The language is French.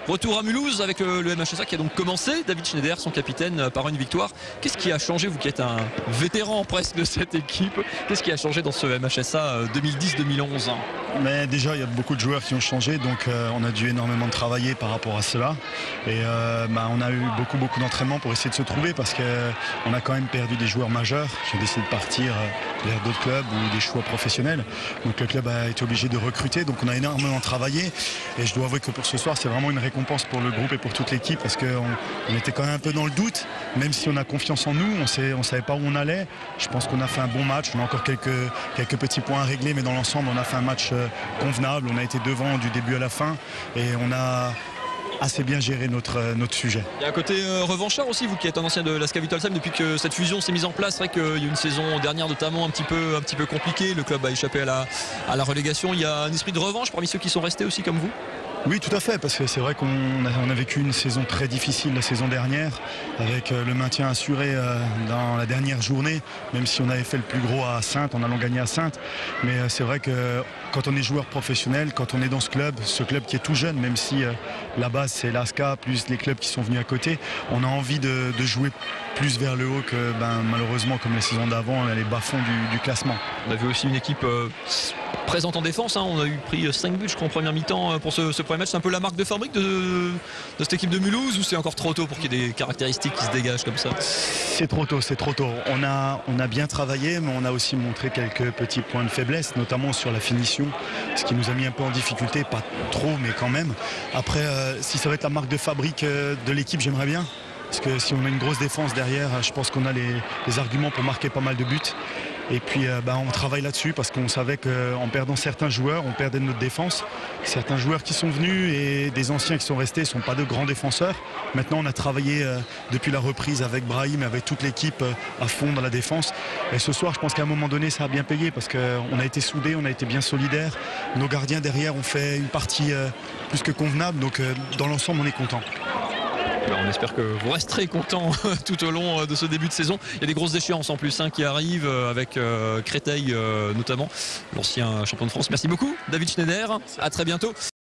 Retour à Mulhouse avec le MHSA qui a donc commencé. David Schneider, son capitaine, par une victoire. Qu'est-ce qui a changé, vous qui êtes un vétéran presque de cette équipe, qu'est-ce qui a changé dans ce MHSA 2010-2011? Mais déjà, il y a beaucoup de joueurs qui ont changé, donc on a dû énormément travailler par rapport à cela. Et on a eu beaucoup d'entraînement pour essayer de se trouver parce qu'on a quand même perdu des joueurs majeurs qui ont décidé de partir vers d'autres clubs ou des choix professionnels. Donc le club a été obligé de recruter, donc on a énormément travaillé. Et je dois avouer que pour ce soir, c'est vraiment une récompense pour le groupe et pour toute l'équipe parce qu'on était quand même un peu dans le doute, même si on a confiance en nous, on ne savait pas où on allait. Je pense qu'on a fait un bon match, on a encore quelques petits points à régler, mais dans l'ensemble, on a fait un match convenable, on a été devant du début à la fin et on a assez bien géré notre sujet. Il y a un côté revanchard aussi, vous qui êtes un ancien de la SK Vitalsheim, depuis que cette fusion s'est mise en place. C'est vrai qu'il y a une saison dernière notamment un petit peu compliquée, le club a échappé à la relégation. Il y a un esprit de revanche parmi ceux qui sont restés aussi comme vous? Oui, tout à fait, parce que c'est vrai qu'on a vécu une saison très difficile la saison dernière, avec le maintien assuré dans la dernière journée, même si on avait fait le plus gros à Saintes, en allant gagner à Saintes. Mais c'est vrai que quand on est joueur professionnel, quand on est dans ce club qui est tout jeune, même si la base c'est l'ASCA, plus les clubs qui sont venus à côté, on a envie de jouer plus vers le haut que malheureusement comme la saison d'avant, les bas-fonds du classement. On a vu aussi une équipe présente en défense, hein. On a eu pris 5 buts je crois en première mi-temps pour ce premier match. C'est un peu la marque de fabrique de cette équipe de Mulhouse, ou c'est encore trop tôt pour qu'il y ait des caractéristiques qui se dégagent comme ça? C'est trop tôt. On a bien travaillé, mais on a aussi montré quelques petits points de faiblesse, notamment sur la finition, ce qui nous a mis un peu en difficulté, pas trop mais quand même. Après, si ça va être la marque de fabrique de l'équipe, j'aimerais bien. Parce que si on a une grosse défense derrière, je pense qu'on a les arguments pour marquer pas mal de buts. Et puis on travaille là-dessus parce qu'on savait qu'en perdant certains joueurs, on perdait notre défense. Certains joueurs qui sont venus et des anciens qui sont restés ne sont pas de grands défenseurs. Maintenant, on a travaillé depuis la reprise avec Brahim, avec toute l'équipe à fond dans la défense. Et ce soir, je pense qu'à un moment donné, ça a bien payé parce qu'on a été soudés, on a été bien solidaires. Nos gardiens derrière ont fait une partie plus que convenable. Donc dans l'ensemble, on est content. On espère que vous resterez contents tout au long de ce début de saison. Il y a des grosses échéances en plus qui arrivent avec Créteil notamment, l'ancien champion de France. Merci beaucoup David Schneider, à très bientôt.